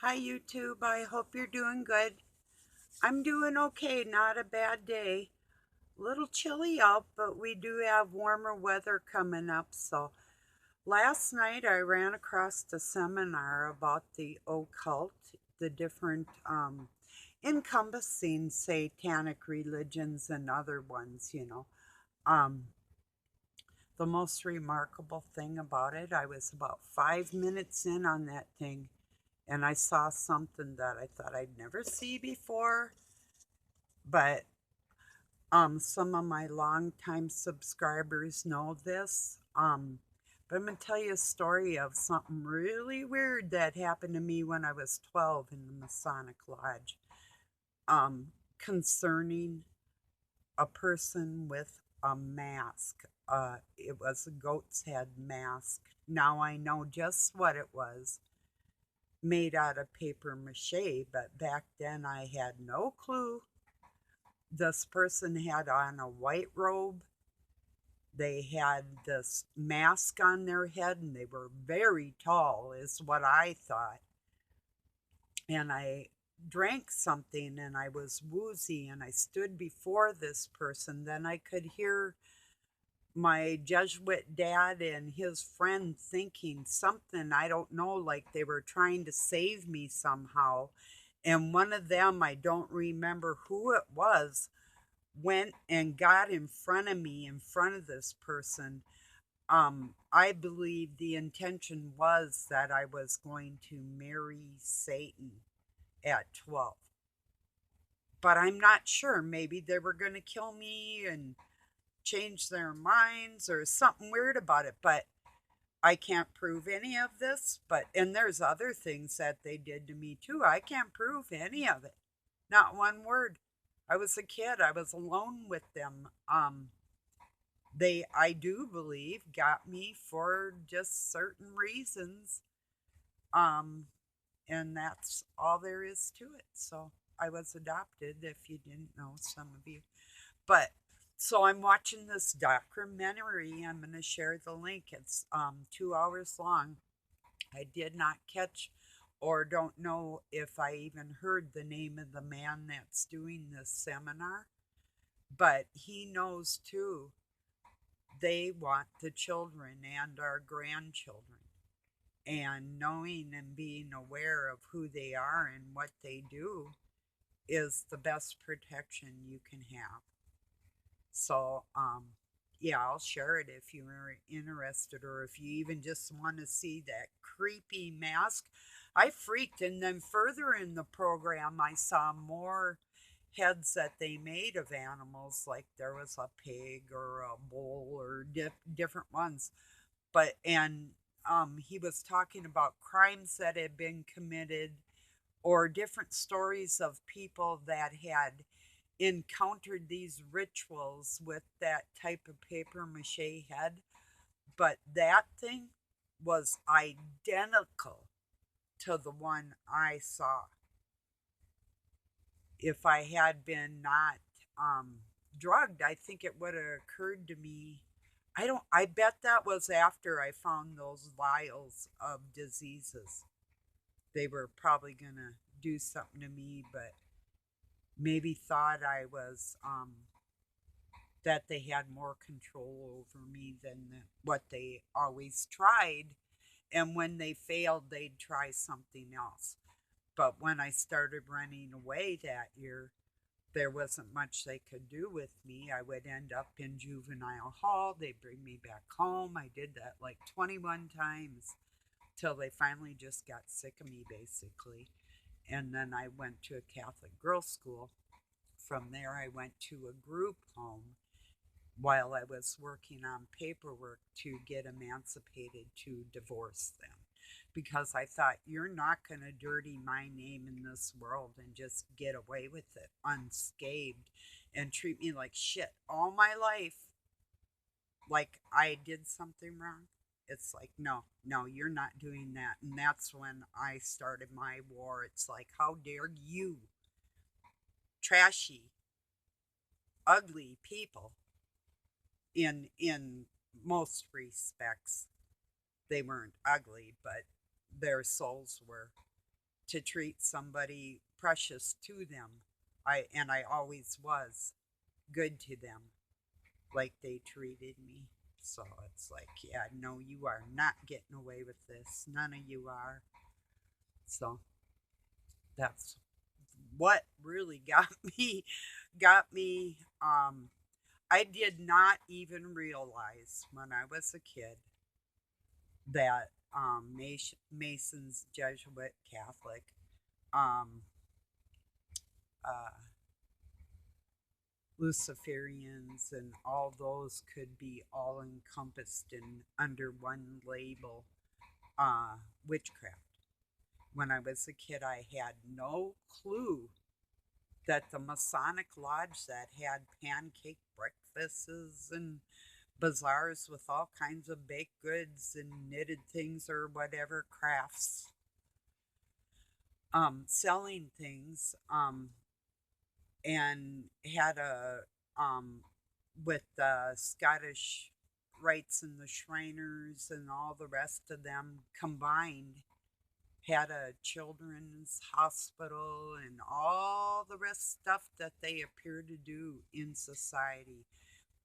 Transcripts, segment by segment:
Hi YouTube, I hope you're doing good. I'm doing okay, not a bad day. Little chilly out, but we do have warmer weather coming up. So last night I ran across a seminar about the occult, the different encompassing satanic religions and other ones. Um, the most remarkable thing about it, I was about 5 minutes in on that thing and I saw something that I thought I'd never see before. But some of my longtime subscribers know this. But I'm gonna tell you a story of something really weird that happened to me when I was 12 in the Masonic Lodge. Concerning a person with a mask. It was a goat's head mask. Now I know just what it was, made out of paper mache, but back then I had no clue. This person had on a white robe. They had this mask on their head and they were very tall, is what I thought. And I drank something and I was woozy and I stood before this person. Then I could hear my Jesuit dad and his friend thinking something, I don't know, like they were trying to save me somehow. And one of them, I don't remember who it was, went and got in front of me, in front of this person. I believe the intention was that I was going to marry Satan at 12. But I'm not sure. Maybe they were going to kill me and change their minds or something weird about it. But I can't prove any of this. And there's other things that they did to me too. I can't prove any of it. Not one word. I was a kid. I was alone with them. They, I do believe, got me for just certain reasons. Um, and that's all there is to it. So I was adopted, if you didn't know, some of you. But so I'm watching this documentary. I'm going to share the link. It's 2 hours long. I did not catch or don't know if I even heard the name of the man that's doing this seminar, but he knows too. They want the children and our grandchildren. And knowing and being aware of who they are and what they do is the best protection you can have. So, yeah, I'll share it if you're interested, or if you even just want to see that creepy mask. I freaked, and then further in the program, I saw more heads that they made of animals, like there was a pig or a bull or different ones. He was talking about crimes that had been committed or different stories of people that had encountered these rituals with that type of paper mache head. But that thing was identical to the one I saw. If I had been not drugged, I think it would have occurred to me. I bet that was after I found those vials of diseases. They were probably going to do something to me, but maybe thought I was that they had more control over me than what they always tried. And when they failed, they'd try something else. But when I started running away that year, there wasn't much they could do with me. I would end up in juvenile hall. They'd bring me back home. I did that like 21 times till they finally just got sick of me, basically. And then I went to a Catholic girls' school. From there, I went to a group home while I was working on paperwork to get emancipated to divorce them. Because I thought, you're not going to dirty my name in this world and just get away with it unscathed and treat me like shit all my life, like I did something wrong. It's like, no, no, you're not doing that. And that's when I started my war. It's like, how dare you, trashy, ugly people, in most respects. They weren't ugly, but their souls were. to treat somebody precious to them. I always was good to them like they treated me. So it's like, yeah, no, you are not getting away with this. None of you are. So that's what really got me. I did not even realize when I was a kid that Masons, Jesuit, Catholic, um, uh, Luciferians, and all those could be all encompassed in under one label, witchcraft. When I was a kid, I had no clue that the Masonic Lodge that had pancake breakfasts and bazaars with all kinds of baked goods and knitted things or whatever crafts, selling things, and had a with the Scottish Rites and the Shriners and all the rest of them combined, had a children's hospital and all the rest stuff that they appear to do in society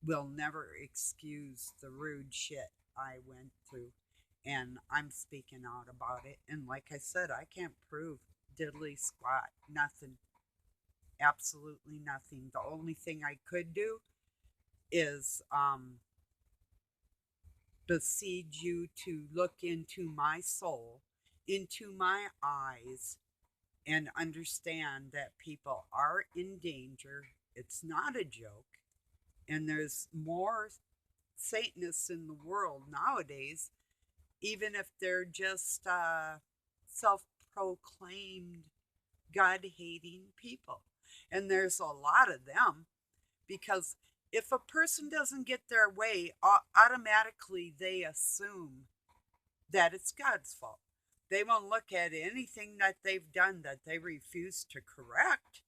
will never excuse the rude shit I went through. And I'm speaking out about it. And like I said, I can't prove diddly squat, nothing, absolutely nothing. The only thing I could do is beseech you to look into my soul, into my eyes, and understand that people are in danger. It's not a joke. And there's more Satanists in the world nowadays, even if they're just self proclaimed God hating people. And there's a lot of them because if a person doesn't get their way, automatically they assume that it's God's fault. They won't look at anything that they've done that they refuse to correct,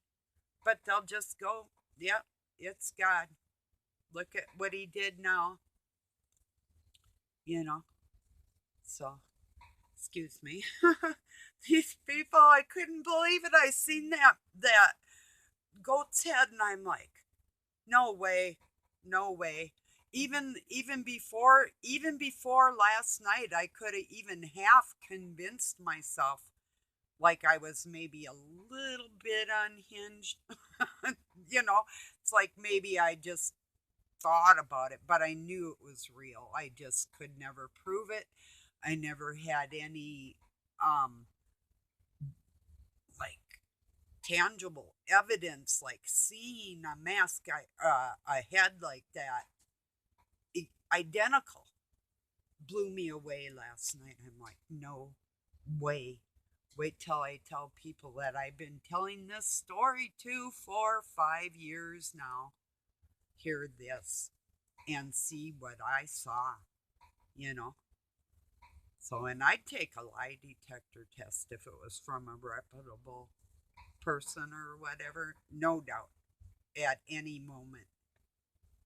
but they'll just go, yep, it's God. Look at what he did now, you know. So, excuse me. These people, I couldn't believe it. I seen that goat's head and I'm like, no way, no way. Even before last night, I could have even half convinced myself like I was maybe a little bit unhinged. you know, it's like maybe I just thought about it, but I knew it was real. I just could never prove it. I never had any um like tangible evidence, like seeing a mask, a head like that, identical, blew me away last night. I'm like, no way. Wait till I tell people that I've been telling this story to for 5 years now. Hear this and see what I saw, you know. So, and I'd take a lie detector test if it was from a reputable person or whatever, no doubt, at any moment,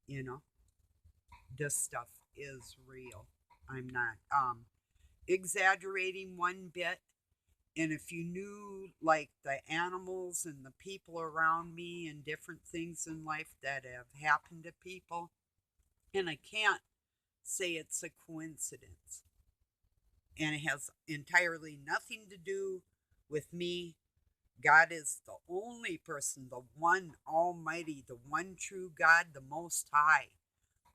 you know. This stuff is real. I'm not exaggerating one bit. And if you knew like the animals and the people around me and different things in life that have happened to people, and I can't say it's a coincidence. And it has entirely nothing to do with me. God is the only person, the one almighty, the one true God, the most high.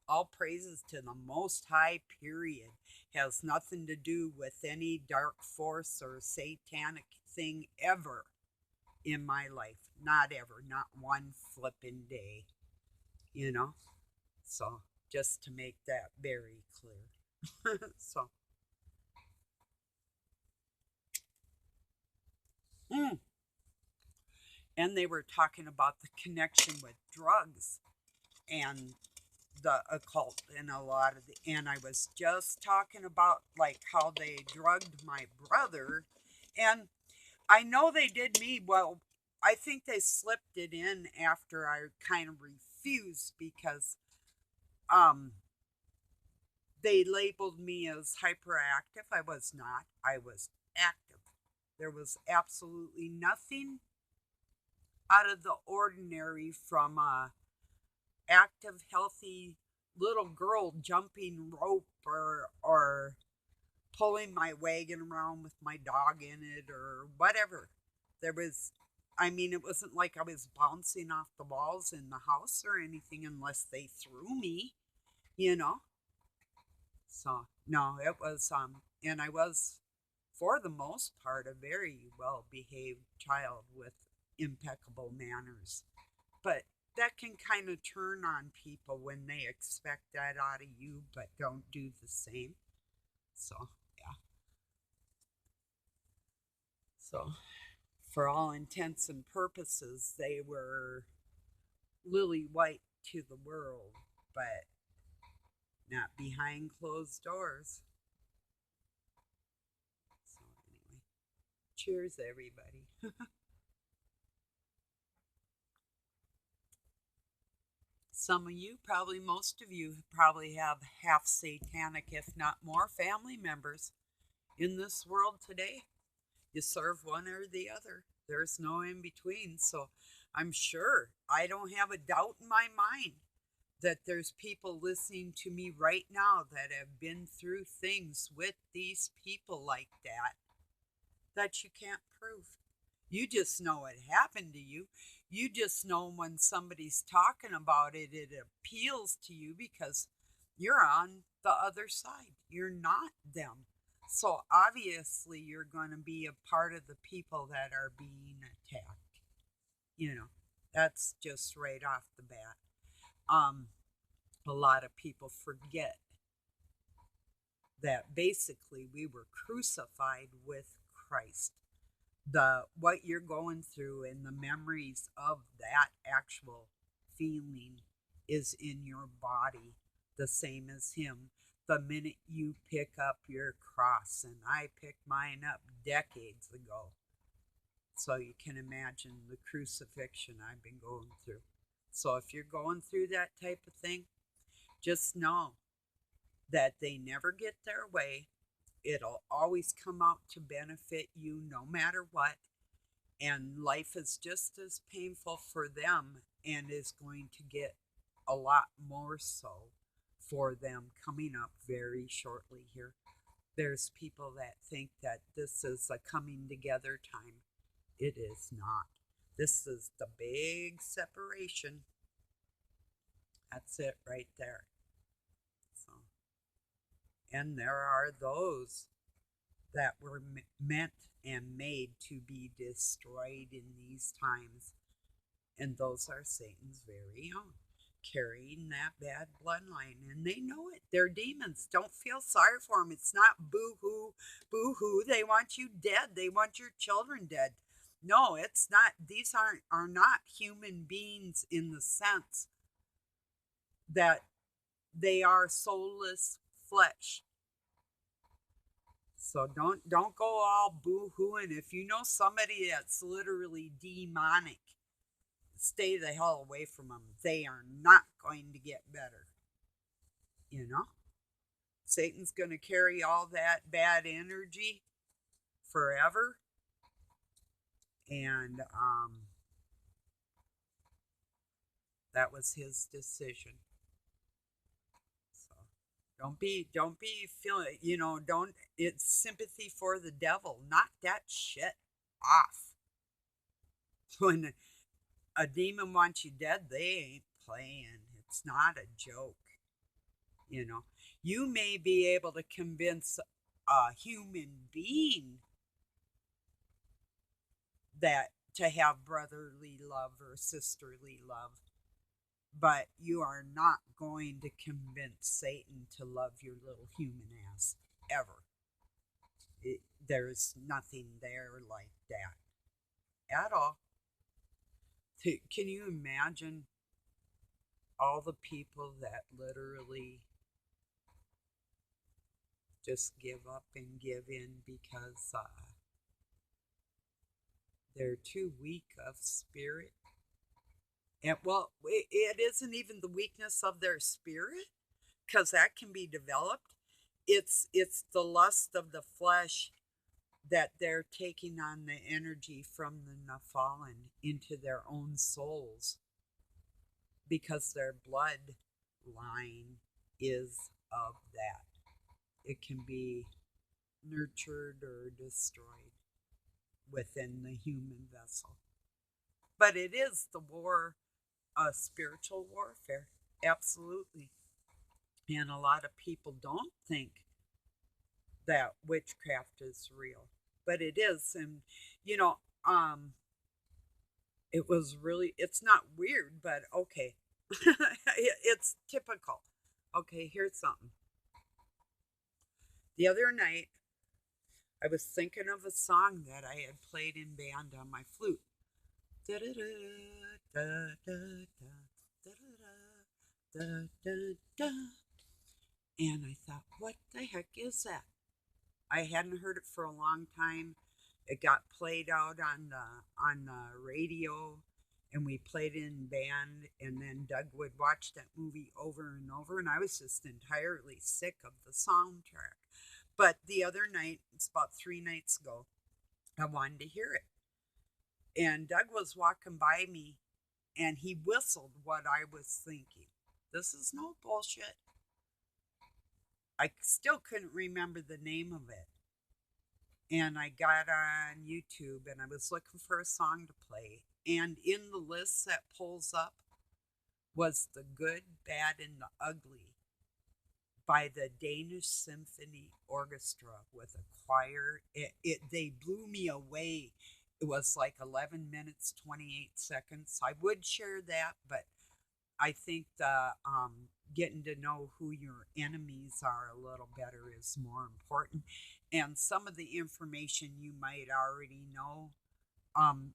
All praises to the most high, period. Has nothing to do with any dark force or satanic thing ever in my life. Not ever, not one flippin' day, you know? So, just to make that very clear. so, mm. And they were talking about the connection with drugs and the occult and a lot of the, and I was just talking about like how they drugged my brother, and I know they did me. Well, I think they slipped it in after I kind of refused because um they labeled me as hyperactive. I was not. I was active. There was absolutely nothing out of the ordinary from a active, healthy little girl jumping rope or pulling my wagon around with my dog in it or whatever. There was, I mean, it wasn't like I was bouncing off the walls in the house or anything unless they threw me, you know? So, no, it was, and I was, for the most part, a very well behaved child with impeccable manners. But that can kind of turn on people when they expect that out of you but don't do the same. So, yeah. So, for all intents and purposes, they were lily white to the world, but not behind closed doors. So, anyway, cheers, everybody. Some of you, probably most of you, probably have half satanic, if not more, family members in this world today. You serve one or the other. There's no in between. So I'm sure, I don't have a doubt in my mind that there's people listening to me right now that have been through things with these people like that you can't prove. You just know it happened to you. You just know when somebody's talking about it, it appeals to you because you're on the other side. You're not them. So obviously, you're going to be a part of the people that are being attacked. You know, that's just right off the bat. Um, a lot of people forget that basically we were crucified with Christ. The what you're going through and the memories of that actual feeling is in your body the same as him the minute you pick up your cross, and I picked mine up decades ago, so you can imagine the crucifixion I've been going through. So if you're going through that type of thing, just know that they never get their way. It'll always come out to benefit you no matter what. And life is just as painful for them and is going to get a lot more so for them coming up very shortly here. There's people that think that this is a coming together time. It is not. This is the big separation. That's it right there. So, and there are those that were meant and made to be destroyed in these times. And those are Satan's very own, carrying that bad bloodline. And they know it. They're demons. Don't feel sorry for them. It's not boo hoo, boo hoo. They want you dead. They want your children dead. No, it's not. These are not human beings in the sense that they are soulless flesh. So don't go all boo-hooing. If you know somebody that's literally demonic, stay the hell away from them. They are not going to get better. You know? Satan's going to carry all that bad energy forever. And that was his decision. Don't be feeling, don't, it's sympathy for the devil. Knock that shit off. When a demon wants you dead, they ain't playing. It's not a joke. You may be able to convince a human being that to have brotherly love or sisterly love, but you are not going to convince Satan to love your little human ass, ever. There's nothing there like that at all. Can you imagine all the people that literally just give up and give in because they're too weak of spirit? And well, it isn't even the weakness of their spirit, because that can be developed. It's the lust of the flesh that they're taking on the energy from the Nephilim into their own souls because their bloodline is of that. It can be nurtured or destroyed within the human vessel. But it is the war, spiritual warfare. Absolutely. And a lot of people don't think that witchcraft is real, but it is. And, you know, it was really, it's not weird, but okay. It's typical. Okay, here's something. The other night, I was thinking of a song that I had played in band on my flute. Da da da da da da da da da da. And I thought, what the heck is that? I hadn't heard it for a long time. It got played out on the radio, and we played it in band. And then Doug would watch that movie over and over, and I was just entirely sick of the soundtrack. But the other night, it's about 3 nights ago, I wanted to hear it. And Doug was walking by me, and he whistled what I was thinking. This is no bullshit. I still couldn't remember the name of it. And I got on YouTube and I was looking for a song to play. And in the list that pulls up was The Good, Bad, and the Ugly by the Danish Symphony Orchestra with a choir. They blew me away. It was like 11 minutes, 28 seconds. I would share that, but I think the getting to know who your enemies are a little better is more important. And some of the information you might already know.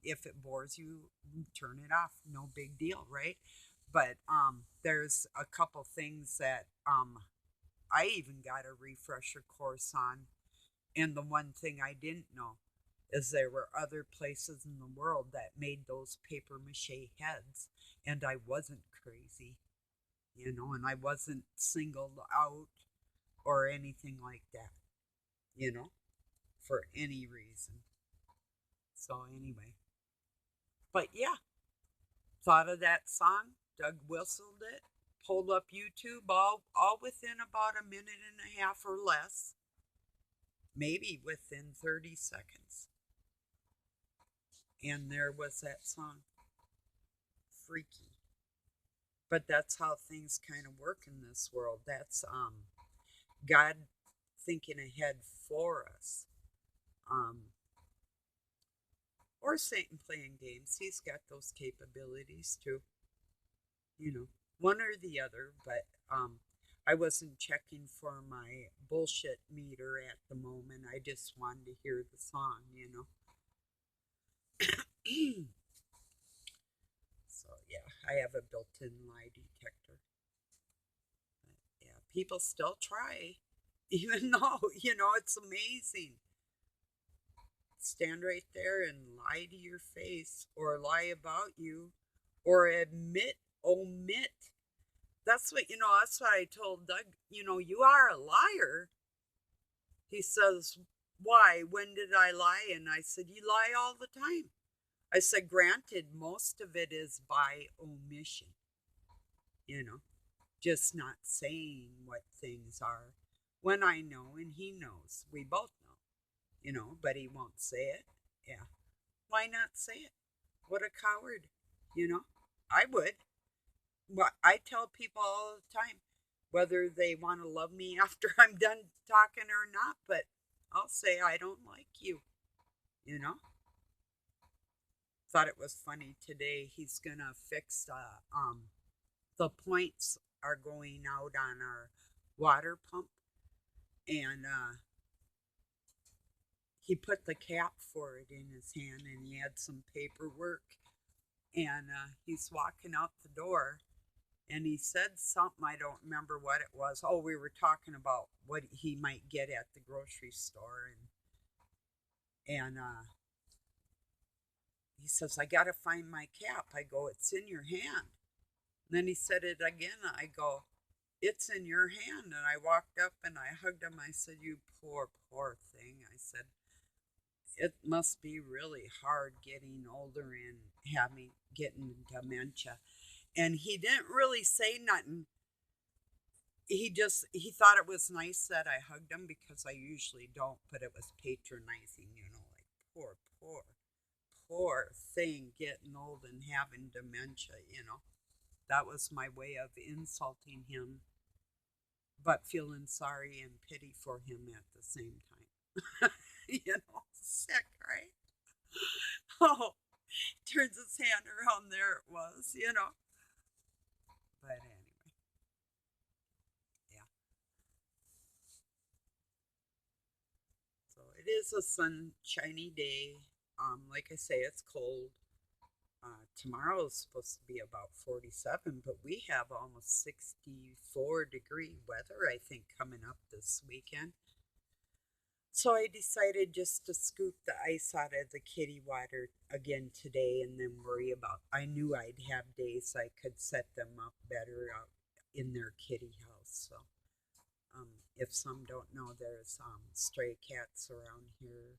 If it bores you, turn it off. No big deal, right? But there's a couple things that I even got a refresher course on. And the one thing I didn't know is there were other places in the world that made those paper mache heads, and I wasn't crazy, and I wasn't singled out or anything like that, for any reason. So, anyway, but yeah, thought of that song. Doug whistled it, pulled up YouTube, all within about a minute and a half or less, maybe within 30 seconds. And there was that song. Freaky. But that's how things kind of work in this world. That's God thinking ahead for us. Or Satan playing games. He's got those capabilities too. One or the other, but I wasn't checking for my bullshit meter at the moment. I just wanted to hear the song. So yeah, I have a built-in lie detector. But yeah, people still try, even though it's amazing. Stand right there and lie to your face, or lie about you, or omit. That's what That's what I told Doug. You are a liar. He says, "Why? When did I lie?" And I said, "You lie all the time." I said, granted, most of it is by omission, just not saying what things are when I know and he knows. We both know, but he won't say it. Yeah. Why not say it? What a coward, I would. Well, I tell people all the time whether they want to love me after I'm done talking or not, but I'll say I don't like you, you know? Thought it was funny today. He's gonna fix the points are going out on our water pump, and he put the cap for it in his hand, and he had some paperwork, and he's walking out the door, and he said something, I don't remember what it was. Oh, we were talking about what he might get at the grocery store, and he says, I gotta find my cap. I go, it's in your hand. And then he said it again. I go, it's in your hand. And I walked up and I hugged him. I said, you poor, poor thing. I said, it must be really hard getting older and having getting dementia. And he didn't really say nothing. He thought it was nice that I hugged him because I usually don't, but it was patronizing, like poor thing getting old and. That was my way of insulting him, but feeling sorry and pity for him at the same time. Sick, right? Oh, turns his hand around, there it was. But anyway, yeah. So it is a sunshiny day. Like I say, it's cold. Tomorrow is supposed to be about 47, but we have almost 64-degree weather, I think, coming up this weekend. So I decided just to scoop the ice out of the kitty water again today and then worry about. I knew I'd have days I could set them up better out in their kitty house. So if some don't know, there's stray cats around here.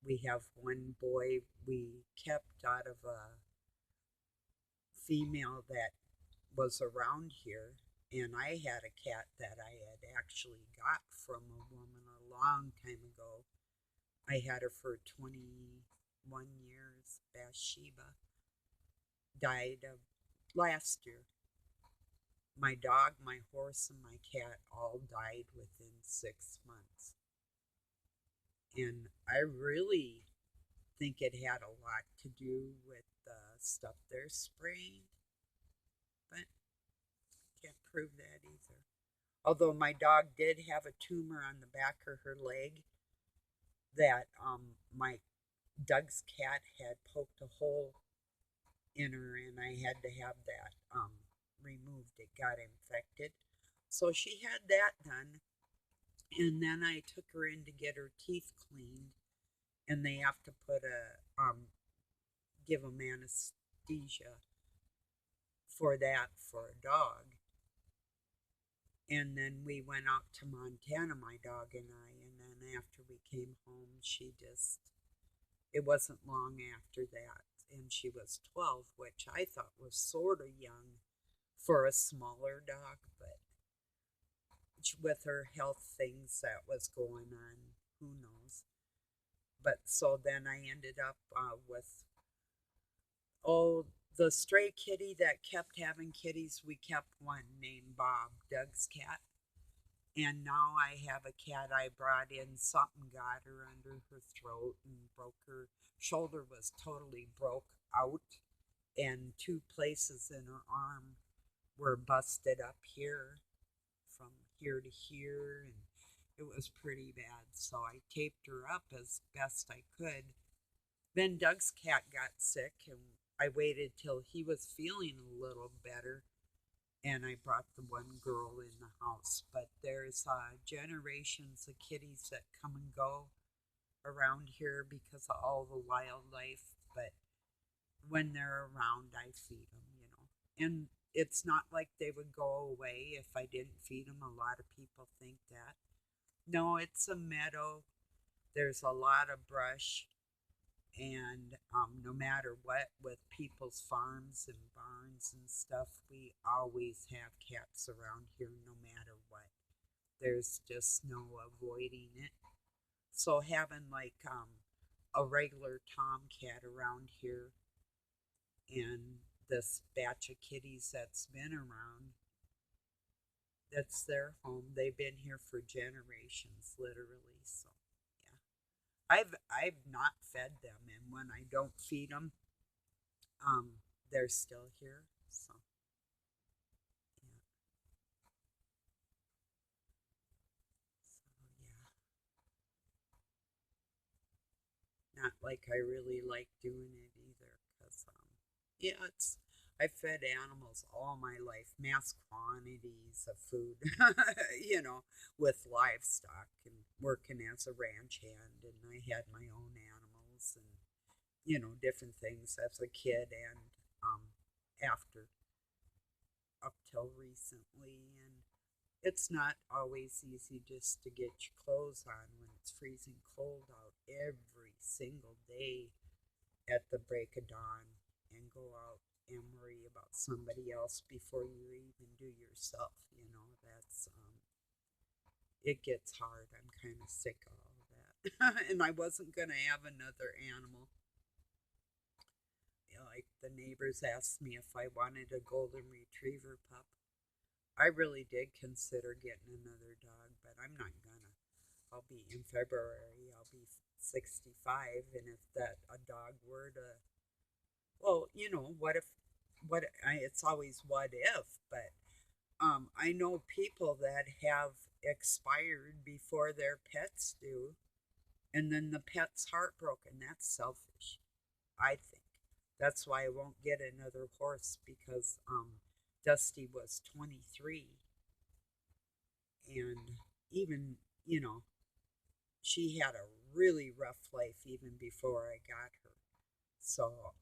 We have one boy we kept out of a female that was around here, and I had a cat that I had actually got from a woman a long time ago. I had her for 21 years. Bathsheba died of last year. My dog, my horse, and my cat all died within 6 months. And I really think it had a lot to do with the stuff they're spraying, but can't prove that either. Although my dog did have a tumor on the back of her leg that my Doug's cat had poked a hole in her, and I had to have that removed. It got infected. So she had that done, and then I took her in to get her teeth cleaned, and they have to put give them anesthesia for that for a dog. And then we went out to Montana, my dog and I, and then after we came home, it wasn't long after that, and she was 12, which I thought was sort of young for a smaller dog, but with her health things that was going on, who knows. But so then I ended up with, oh, the stray kitty that kept having kitties. We kept one named Bob, Doug's cat. And now I have a cat I brought in. Something got her under her throat and broke her shoulder, was totally broke out, and two places in her arm were busted up here from here to here, and it was pretty bad. So I taped her up as best I could. Then Doug's cat got sick, and I waited till he was feeling a little better, and I brought the one girl in the house. But there's generations of kitties that come and go around here because of all the wildlife. But when they're around, I feed them. And it's not like they would go away if I didn't feed them. A lot of people think that. No, it's a meadow. There's a lot of brush, and no matter what, with people's farms and barns and stuff, we always have cats around here no matter what. There's just no avoiding it. So having like a regular tomcat around here and this batch of kitties that's been around, that's their home. They've been here for generations, literally. So yeah, I've not fed them, and when I don't feed them, they're still here. So yeah, so yeah, not like I really like doing it either, because yeah, I fed animals all my life, mass quantities of food, you know, with livestock and working as a ranch hand, and I had my own animals and different things as a kid and after up till recently. And it's not always easy just to get your clothes on when it's freezing cold out every single day at the break of dawn and go out and worry about somebody else before you even do yourself. That's it gets hard. I'm kind of sick of all of that. And I wasn't going to have another animal. Like the neighbors asked me if I wanted a golden retriever pup. I really did consider getting another dog, but I'm not gonna. I'll be in February. I'll be 65, and if that a dog were to, well, what if, it's always what if, but I know people that have expired before their pets do, and then the pet's heartbroken. That's selfish, I think. That's why I won't get another horse because Dusty was 23, and even, you know, she had a really rough life even before I got her. So,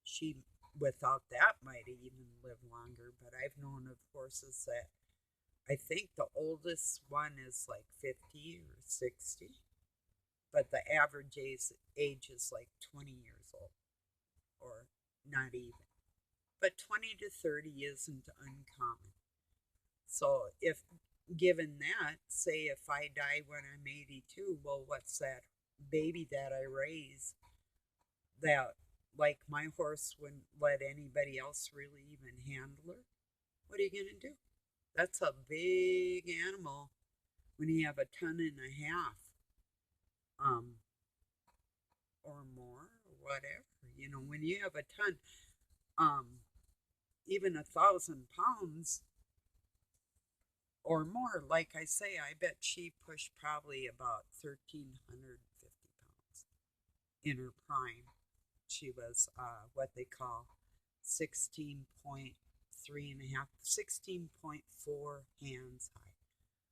she, without that, might even live longer. But I've known of horses that I think the oldest one is like 50 or 60, but the average age is like 20 years old, or not even. But 20 to 30 isn't uncommon. So, if given that, say if I die when I'm 82, well, what's that baby that I raise that, like, my horse wouldn't let anybody else really even handle her? What are you going to do? That's a big animal when you have a ton and a half, um, or more, or whatever. When you have a ton, um, even 1,000 pounds or more, like I say, I bet she pushed probably about 1,350 pounds in her prime. She was what they call 16.3 and a half, 16.4 hands high.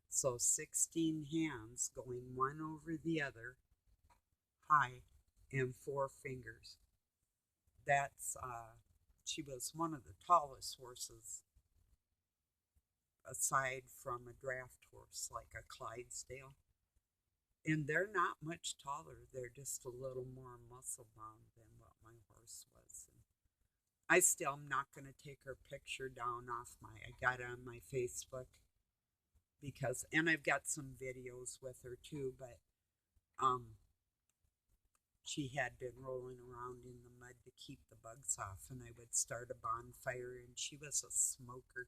So 16 hands going one over the other high and 4 fingers. That's, she was one of the tallest horses aside from a draft horse like a Clydesdale. And they're not much taller. They're just a little more muscle bound than what my horse was. And I still am not going to take her picture down off I got it on my Facebook because, and I've got some videos with her too, but she had been rolling around in the mud to keep the bugs off, and I would start a bonfire, and she was a smoker.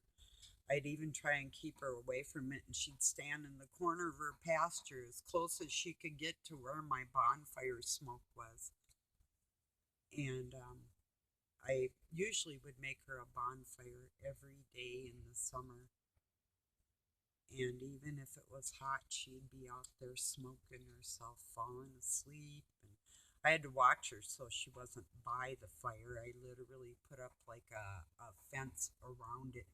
I'd even try and keep her away from it, and she'd stand in the corner of her pasture as close as she could get to where my bonfire smoke was. And I usually would make her a bonfire every day in the summer. And even if it was hot, she'd be out there smoking herself, falling asleep. And I had to watch her so she wasn't by the fire. I literally put up like a fence around it,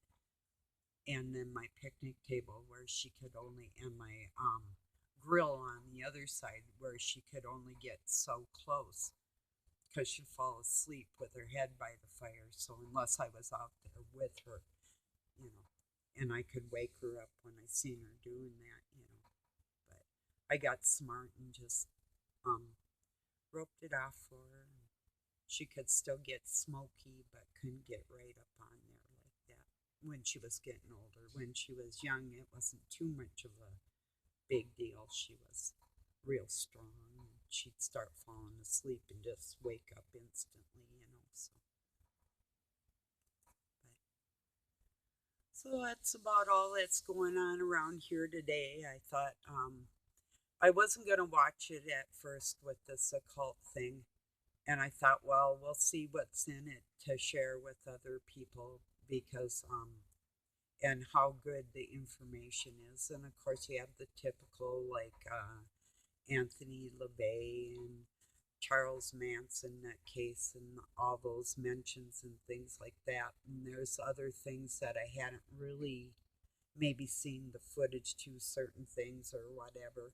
and then my picnic table where she could only, and my grill on the other side where she could only get so close because she'd fall asleep with her head by the fire. So unless I was out there with her, you know, and I could wake her up when I seen her doing that. But I got smart and just roped it off for her. She could still get smoky, but couldn't get right up on there like that when she was getting older. When she was young, it wasn't too much of a big deal. She was real strong. She'd start falling asleep and just wake up instantly. So that's about all that's going on around here today. I thought I wasn't going to watch it at first with this occult thing. And I thought, well, we'll see what's in it to share with other people because, and how good the information is. And of course, you have the typical like Anthony LaVey and Charles Manson that case and all those mentions and things like that. And there's other things that I hadn't really maybe seen the footage to certain things or whatever.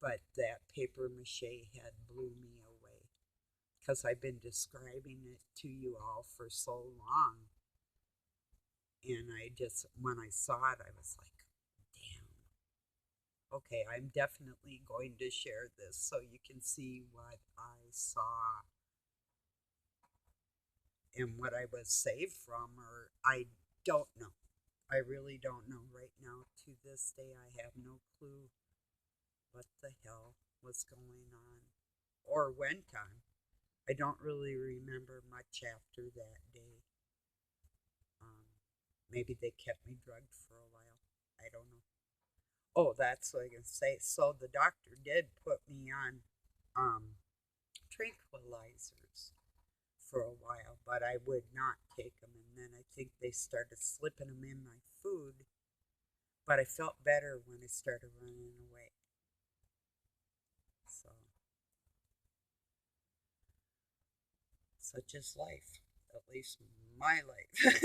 But that paper mache had blew me away because I've been describing it to you all for so long. And I just, when I saw it, I was like, damn. Okay, I'm definitely going to share this so you can see what I saw and what I was saved from, or I don't know. I really don't know right now. To this day, I have no clue what the hell was going on or went on. I don't really remember much after that day. Um, Maybe they kept me drugged for a while. I don't know. Oh, that's what I can say. So the doctor did put me on um, tranquilizers for a while, but I would not take them. And then I think they started slipping them in my food, but I felt better when I started running away. So, such is life, at least my life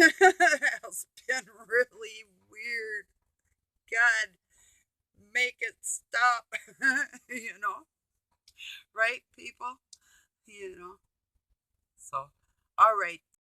has been really weird. God, make it stop, you know, right, people? You know, so, all right.